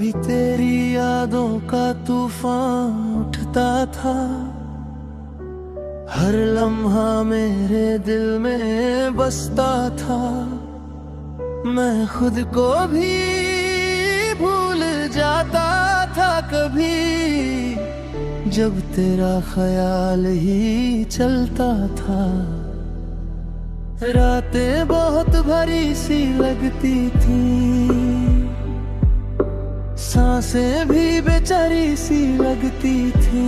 भी तेरी यादों का तूफान उठता था। हर लम्हा मेरे दिल में बसता था। मैं खुद को भी भूल जाता था कभी, जब तेरा ख्याल ही चलता था। रातें बहुत भरी सी लगती थी, सांसें भी बेचारी सी लगती थी।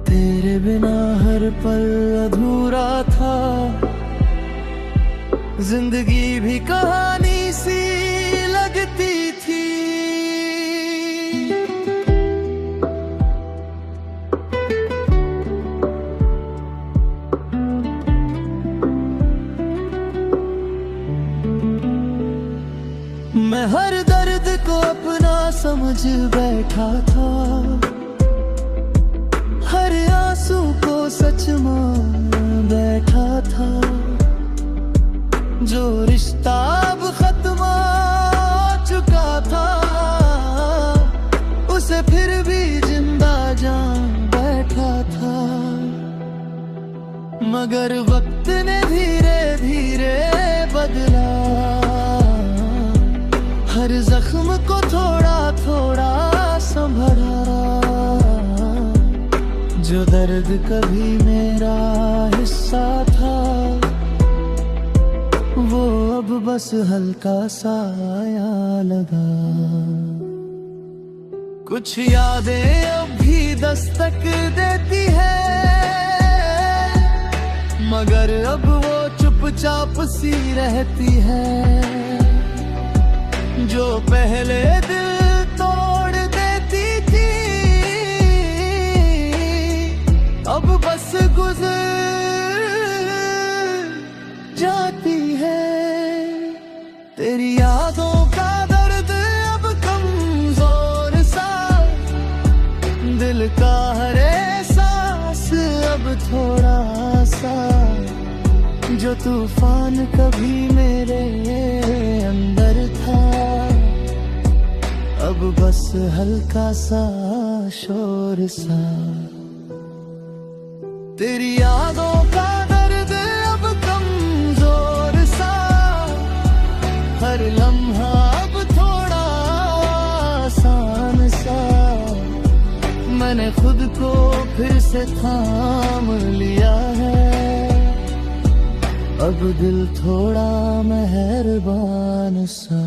तेरे बिना हर पल अधूरा था, जिंदगी भी कहानी सी लगती थी। मैं हर दर्द को अपना समझ बैठा था, हर आंसू को सच मान बैठा था। जो रिश्ता अब खत्म हो चुका था, उसे फिर भी जिंदा जान बैठा था। मगर वक्त ने धीरे धीरे बदला, हर जख्म को थोड़ा थोड़ा संभला। जो दर्द कभी मेरा हिस्सा था, वो अब बस हल्का साया लगा। कुछ यादें अब भी दस्तक देती है, मगर अब वो चुपचाप सी रहती है। जो पहले दिल तोड़ देती थी, अब बस गुजर जाती है। तेरी यादों का दर्द अब कमजोर सा, दिल का हर एहसास अब थोड़ा सा। जो तूफान कभी मेरे अंदर था, अब बस हल्का सा शोर सा। तेरी यादों का दर्द अब कमजोर सा, हर लम्हा अब थोड़ा आसान सा। मैंने खुद को फिर से थाम लिया है, अब दिल थोड़ा मेहरबान सा।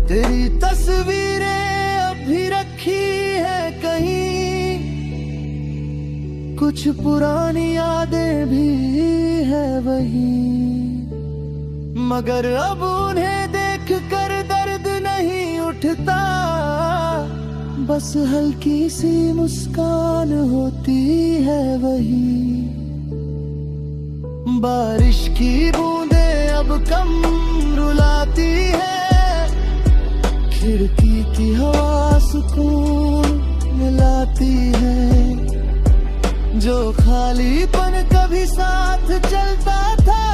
तेरी तस्वीरें अब भी रखी है कहीं, कुछ पुरानी यादें भी है वही। मगर अब उन्हें देख कर दर्द नहीं उठता, बस हल्की सी मुस्कान होती है वही। बारिश की बूंदें अब कम रुलाती है, खिड़की की हवा सुकून मिलाती है। जो खालीपन कभी साथ चलता था,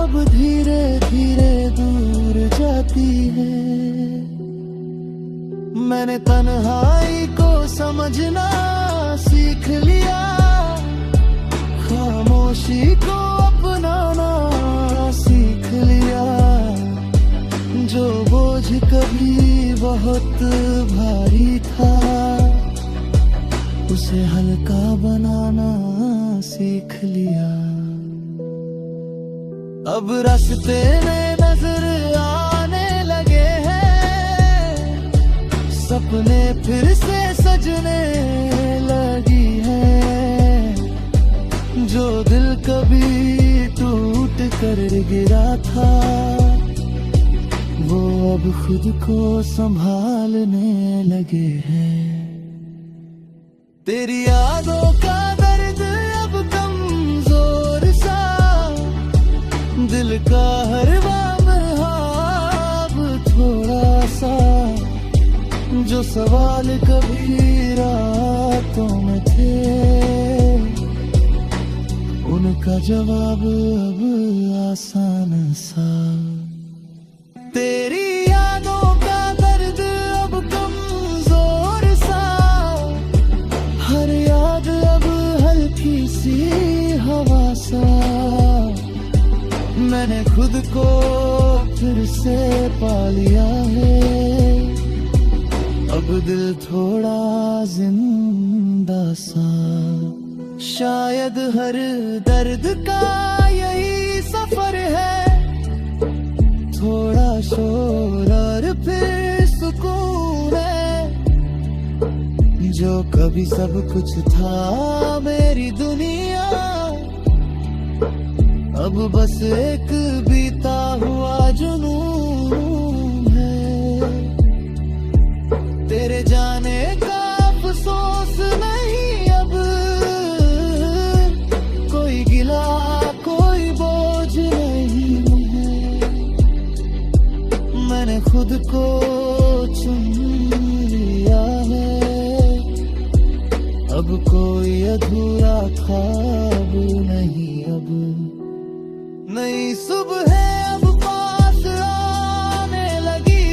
अब धीरे धीरे दूर जाती है। मैंने तन्हाई को समझना सीख लिया, खामोशी को अपनाना सीख लिया। जो बोझ कभी बहुत भारी था, उसे हल्का बनाना सीख लिया। अब रास्ते में नजर आने लगे हैं, सपने फिर से सजने लगी है। जो दिल कभी टूट कर गिरा था, वो अब खुद को संभालने लगे हैं। तेरी यादों का दर्द अब कमजोर सा, दिल का हर वाम अब थोड़ा सा। जो सवाल कभी रातों में थे, उनका जवाब अब आसान सा। तेरी यादों का दर्द अब कमजोर सा, हर याद अब हल्की सी हवा सा। मैंने खुद को फिर से पा लिया है, अब दिल थोड़ा जिंदा सा। शायद हर दर्द का यही सफर है, थोड़ा शोर और फिर सुकून है। जो कभी सब कुछ था मेरी दुनिया, अब बस एक बीता हुआ जुनून है। तेरे जाने का अफसोस नहीं अब, कोई गिला कोई बोझ नहीं है। मैंने खुद को चुन लिया है, अब कोई अधूरा ख्वाब नहीं। अब नई सुबह अब पास आने लगी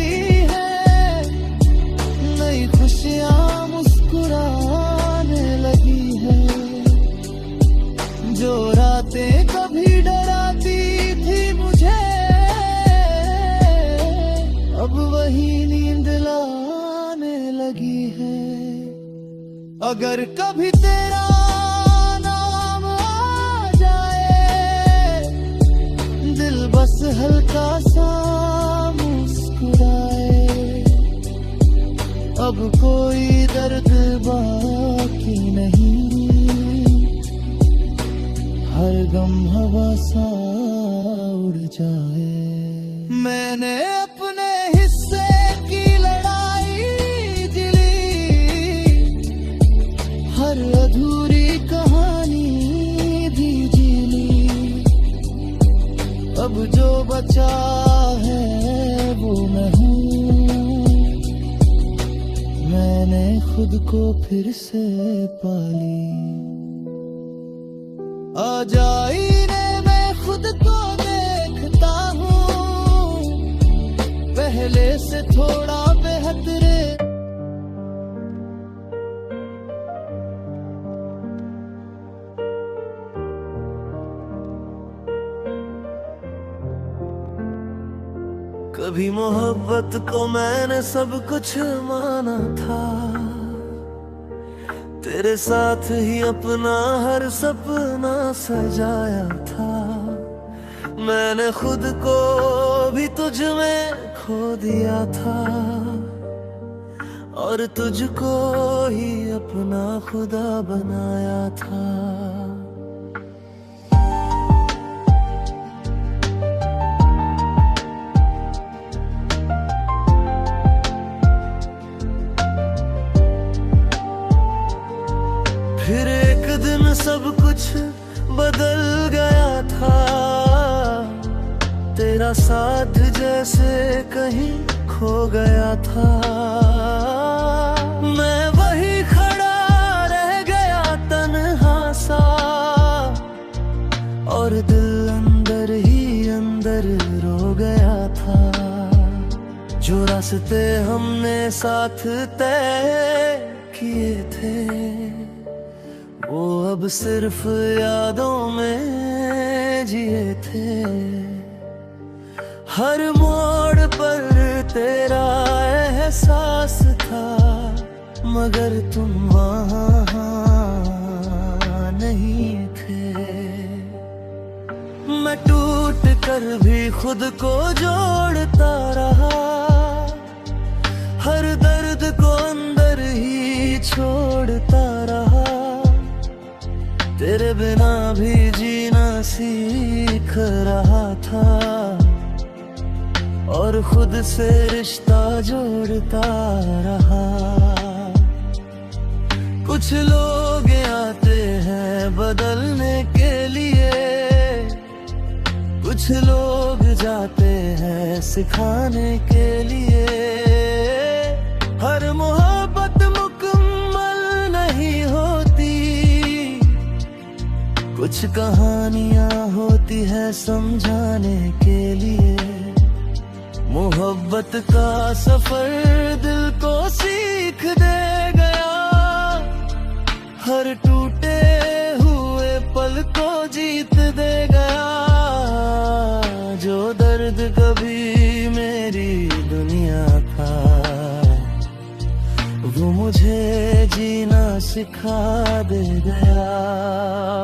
है, नई खुशियां मुस्कुराने लगी है। जो रातें कभी डराती थी मुझे, अब वही नींद लाने लगी है। अगर कभी तेरा नाम आ जाए, दिल बस हल्का सा मुस्कुराए। अब कोई दर्द बाकी नहीं, हर गम हवा सा उड़ जाए। मैंने अपने हिस्से की लड़ाई जिली, हर अधूरी कहानी भी जी ली। अब जो बचा है वो मैं हूँ, मैंने खुद को फिर से पाली। आईने में खुद को देखता हूँ, पहले से थोड़ा बेहतर। कभी मोहब्बत को मैंने सब कुछ माना था, तेरे साथ ही अपना हर सपना सजाया था। मैंने खुद को भी तुझ में खो दिया था, और तुझको ही अपना खुदा बनाया था। फिर एक दिन सब कुछ बदल गया था, तेरा साथ जैसे कहीं खो गया था। मैं वही खड़ा रह गया तन्हा सा, और दिल अंदर ही अंदर रो गया था। जो रास्ते हमने साथ तय किए थे, वो अब सिर्फ यादों में जिए थे। हर मोड़ पर तेरा एहसास था, मगर तुम वहाँ नहीं थे। मैं टूट कर भी खुद को जोड़ता रहा, हर दर्द को अंदर ही छोड़ता रहा। तेरे बिना भी जीना सीख रहा था, और खुद से रिश्ता जोड़ता रहा। कुछ लोग आते हैं बदलने के लिए, कुछ लोग जाते हैं सिखाने के लिए। हर कुछ कहानियां होती है समझाने के लिए, मोहब्बत का सफर दिल को सीख दे गया, हर टूटे हुए पल को जीत दे गया। जो दर्द कभी मेरी दुनिया था, वो मुझे जीना सिखा दे गया।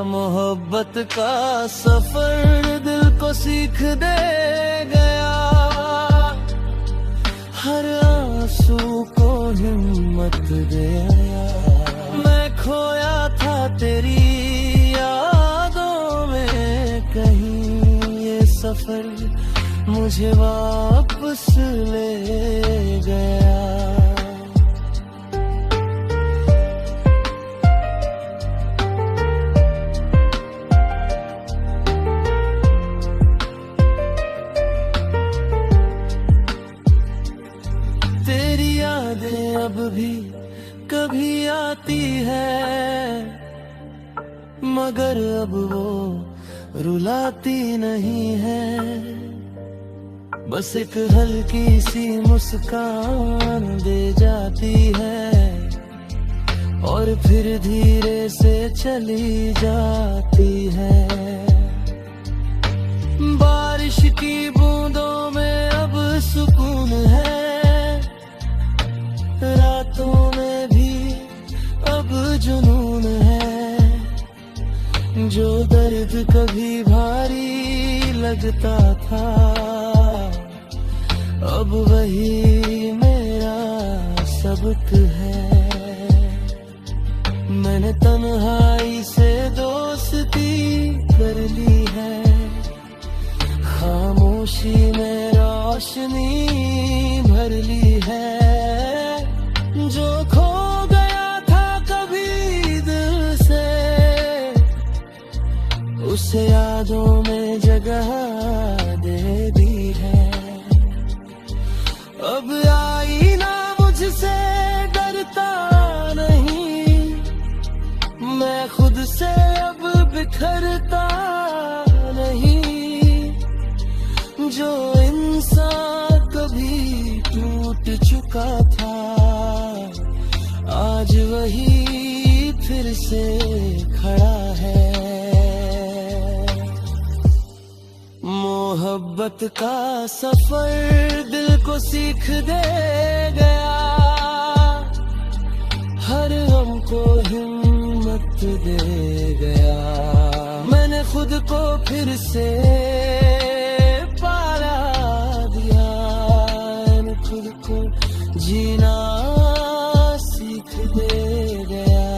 मोहब्बत का सफर दिल को सीख दे गया, हर आंसू को हिम्मत दे गया। मैं खोया था तेरी यादों में कहीं, ये सफर मुझे वापस ले गया। अब भी कभी आती है, मगर अब वो रुलाती नहीं है। बस एक हल्की सी मुस्कान दे जाती है, और फिर धीरे से चली जाती है। बारिश की बूंदों में अब सुकून है, रातों में भी अब जुनून है। जो दर्द कभी भारी लगता था, अब वही मेरा सबक है। मैंने तन्हाई से दोस्ती कर ली है, खामोशी में रोशनी भर ली है। जो खो गया था कभी दिल से, उसे यादों में जगह दे दी है। अब आईना मुझसे डरता नहीं, मैं खुद से अब बिखरता नहीं। जो इंसान कभी टूट चुका था, आज वही फिर से खड़ा है। मोहब्बत का सफर दिल को सीख दे गया, हर गम को हिम्मत दे गया। मैंने खुद को फिर से पाला दिया, मैंने खुद को जीना सीख दे गया।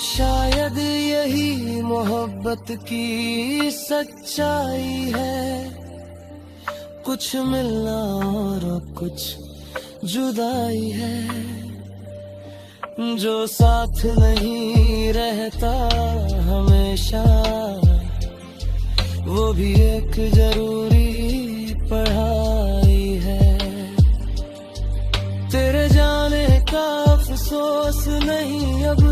शायद यही मोहब्बत की सच्चाई है, कुछ मिलना और कुछ जुदाई है। जो साथ नहीं रहता हमेशा, वो भी एक जरूरी पढ़ाई है। तेरे जाने का अफसोस नहीं अब,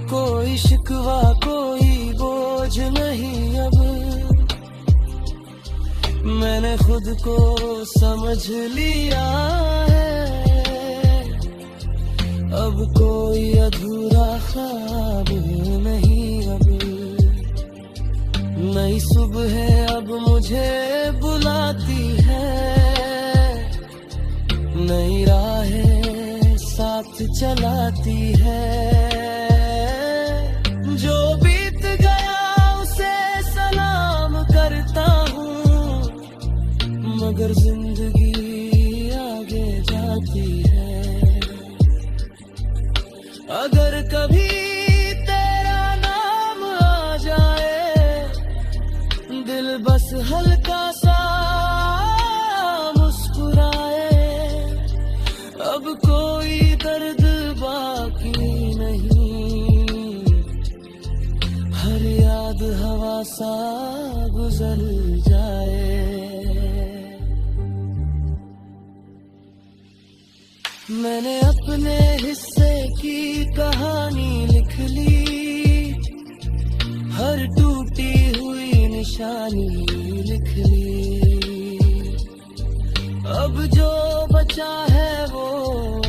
कोई शिकवा कोई बोझ नहीं अब। मैंने खुद को समझ लिया है, अब कोई अधूरा ख्वाब नहीं अब। नई सुबह अब मुझे बुलाती है, नई राहें साथ चलाती है। जो बीत गया उसे सलाम करता हूँ, मगर जिंदगी आगे जाती है। अगर कभी तेरा नाम आ जाए, दिल बस हल्का सा मुस्कुराए। अब कोई दर्द बाकी नहीं, हर याद हवा सा गुजर जाए। मैंने अपने हिस्से की कहानी लिख ली, हर टूटी हुई निशानी लिख ली। अब जो बचा है वो